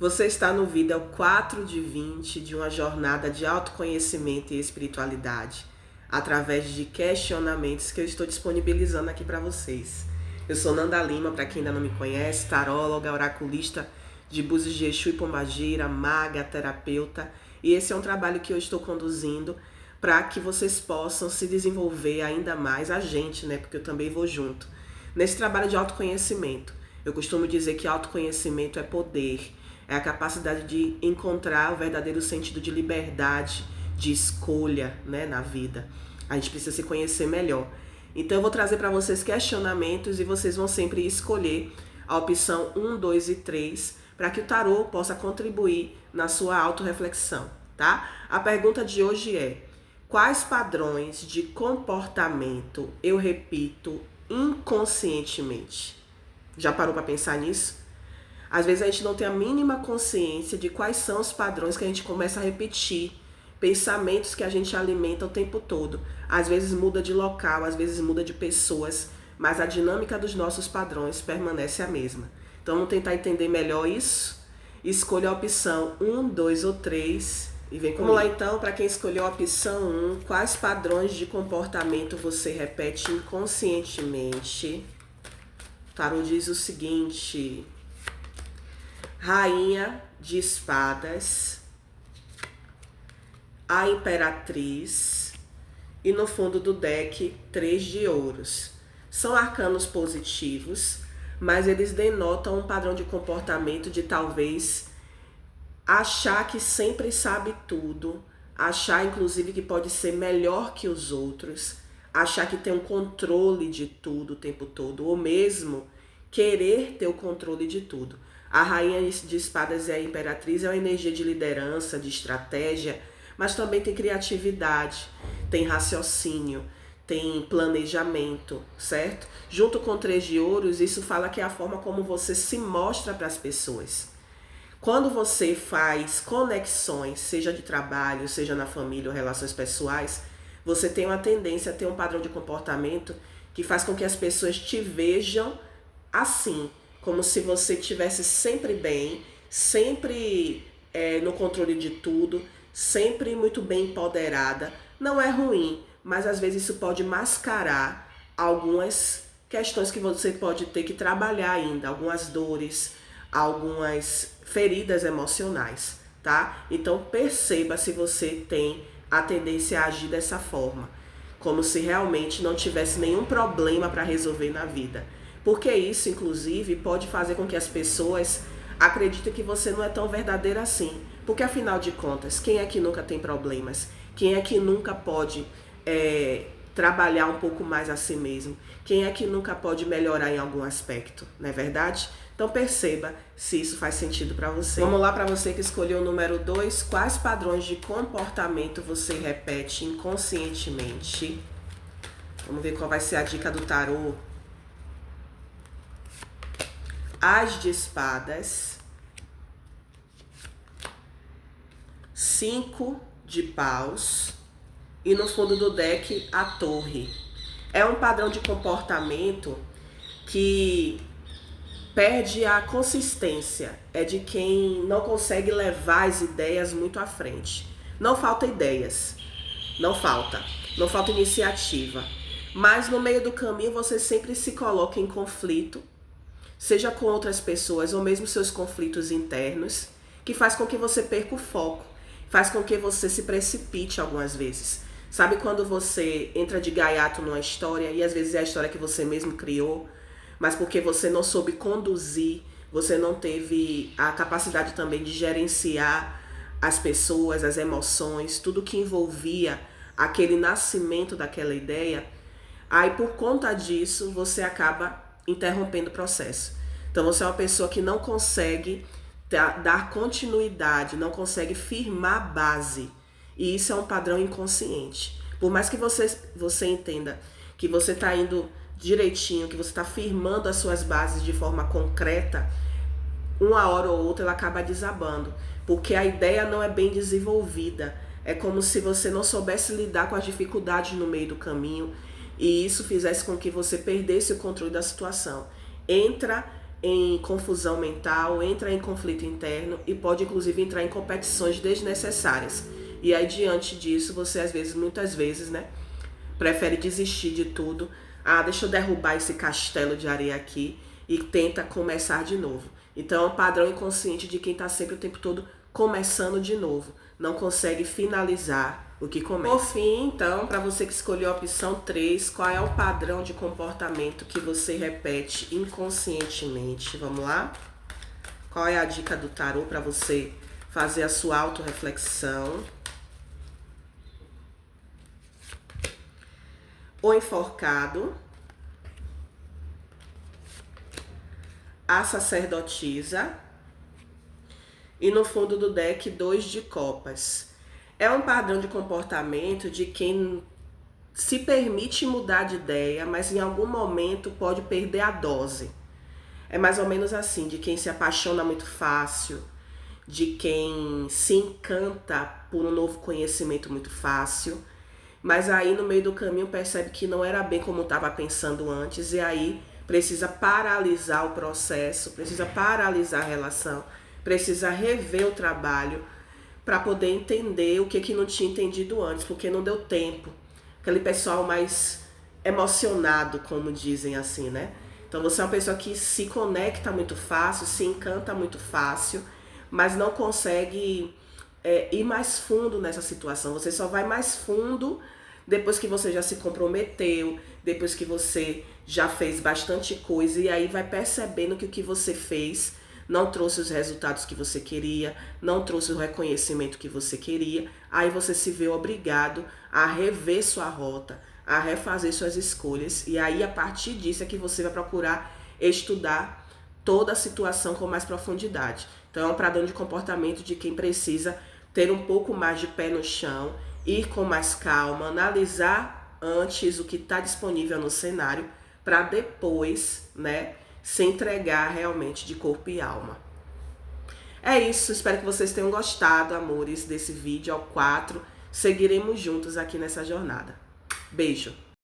Você está no vídeo 4 de 20 de uma jornada de autoconhecimento e espiritualidade, através de questionamentos que eu estou disponibilizando aqui para vocês. Eu sou Nanda Lima, para quem ainda não me conhece, taróloga, oraculista de Búzios de Exu e Pombagira, maga, terapeuta, e esse é um trabalho que eu estou conduzindo para que vocês possam se desenvolver ainda mais, a gente, né, porque eu também vou junto, nesse trabalho de autoconhecimento. Eu costumo dizer que autoconhecimento é poder, é a capacidade de encontrar o verdadeiro sentido de liberdade, de escolha, né, na vida. A gente precisa se conhecer melhor. Então eu vou trazer para vocês questionamentos e vocês vão sempre escolher a opção 1, 2 e 3 para que o tarô possa contribuir na sua autorreflexão, tá? A pergunta de hoje é: quais padrões de comportamento eu repito inconscientemente? Já parou para pensar nisso? Às vezes a gente não tem a mínima consciência de quais são os padrões que a gente começa a repetir, pensamentos que a gente alimenta o tempo todo. Às vezes muda de local, às vezes muda de pessoas, mas a dinâmica dos nossos padrões permanece a mesma. Então vamos tentar entender melhor isso? Escolha a opção 1, 2 ou 3 e vem comigo. Vamos lá então, para quem escolheu a opção 1, quais padrões de comportamento você repete inconscientemente? O tarô diz o seguinte: Rainha de Espadas, a Imperatriz e no fundo do deck 3 de ouros. São arcanos positivos, mas eles denotam um padrão de comportamento de talvez achar que sempre sabe tudo, achar inclusive que pode ser melhor que os outros, achar que tem um controle de tudo o tempo todo, ou mesmo querer ter o controle de tudo. A Rainha de Espadas e a Imperatriz é uma energia de liderança, de estratégia, mas também tem criatividade, tem raciocínio, tem planejamento, certo? Junto com o 3 de ouros, isso fala que é a forma como você se mostra para as pessoas. Quando você faz conexões, seja de trabalho, seja na família ou relações pessoais, você tem uma tendência a ter um padrão de comportamento que faz com que as pessoas te vejam assim, como se você estivesse sempre bem, sempre no controle de tudo, sempre muito bem empoderada. Não é ruim, mas às vezes isso pode mascarar algumas questões que você pode ter que trabalhar ainda, algumas dores, algumas feridas emocionais, tá? Então perceba se você tem a tendência a agir dessa forma, como se realmente não tivesse nenhum problema para resolver na vida. Porque isso, inclusive, pode fazer com que as pessoas acreditem que você não é tão verdadeira assim. Porque, afinal de contas, quem é que nunca tem problemas? Quem é que nunca pode trabalhar um pouco mais a si mesmo? Quem é que nunca pode melhorar em algum aspecto? Não é verdade? Então perceba se isso faz sentido para você. Vamos lá, para você que escolheu o número 2. Quais padrões de comportamento você repete inconscientemente? Vamos ver qual vai ser a dica do tarô. As de Espadas, 5 de paus e no fundo do deck a Torre. É um padrão de comportamento que perde a consistência, é de quem não consegue levar as ideias muito à frente. Não falta ideias, não falta iniciativa, mas no meio do caminho você sempre se coloca em conflito, seja com outras pessoas ou mesmo seus conflitos internos, que faz com que você perca o foco, faz com que você se precipite algumas vezes. Sabe quando você entra de gaiato numa história e às vezes é a história que você mesmo criou, mas porque você não soube conduzir, você não teve a capacidade também de gerenciar as pessoas, as emoções, tudo que envolvia aquele nascimento daquela ideia, aí por conta disso você acaba interrompendo o processo. Então você é uma pessoa que não consegue dar continuidade, não consegue firmar a base. E isso é um padrão inconsciente. Por mais que você entenda que você está indo direitinho, que você está firmando as suas bases de forma concreta, uma hora ou outra ela acaba desabando. Porque a ideia não é bem desenvolvida. É como se você não soubesse lidar com as dificuldades no meio do caminho. E isso fizesse com que você perdesse o controle da situação. Entra em confusão mental, entra em conflito interno e pode inclusive entrar em competições desnecessárias. E aí diante disso, você às vezes, muitas vezes, né, prefere desistir de tudo. Ah, deixa eu derrubar esse castelo de areia aqui e tenta começar de novo. Então é um padrão inconsciente de quem está sempre o tempo todo começando de novo. Não consegue finalizar o que começa. Por fim, então, para você que escolheu a opção 3, qual é o padrão de comportamento que você repete inconscientemente? Vamos lá? Qual é a dica do tarô para você fazer a sua autorreflexão? O enforcado, a sacerdotisa e no fundo do deck 2 de copas. É um padrão de comportamento de quem se permite mudar de ideia, mas em algum momento pode perder a dose. É mais ou menos assim, de quem se apaixona muito fácil, de quem se encanta por um novo conhecimento muito fácil, mas aí no meio do caminho percebe que não era bem como estava pensando antes e aí precisa paralisar o processo, precisa paralisar a relação, precisa rever o trabalho para poder entender o que não tinha entendido antes, porque não deu tempo. Aquele pessoal mais emocionado, como dizem assim, né? Então você é uma pessoa que se conecta muito fácil, se encanta muito fácil, mas não consegue ir mais fundo nessa situação. Você só vai mais fundo depois que você já se comprometeu, depois que você já fez bastante coisa e aí vai percebendo que o que você fez não trouxe os resultados que você queria, não trouxe o reconhecimento que você queria, aí você se vê obrigado a rever sua rota, a refazer suas escolhas, e aí a partir disso é que você vai procurar estudar toda a situação com mais profundidade. Então é um padrão de comportamento de quem precisa ter um pouco mais de pé no chão, ir com mais calma, analisar antes o que está disponível no cenário, para depois, né, se entregar realmente de corpo e alma. É isso, espero que vocês tenham gostado, amores, desse vídeo ao 4. Seguiremos juntos aqui nessa jornada. Beijo!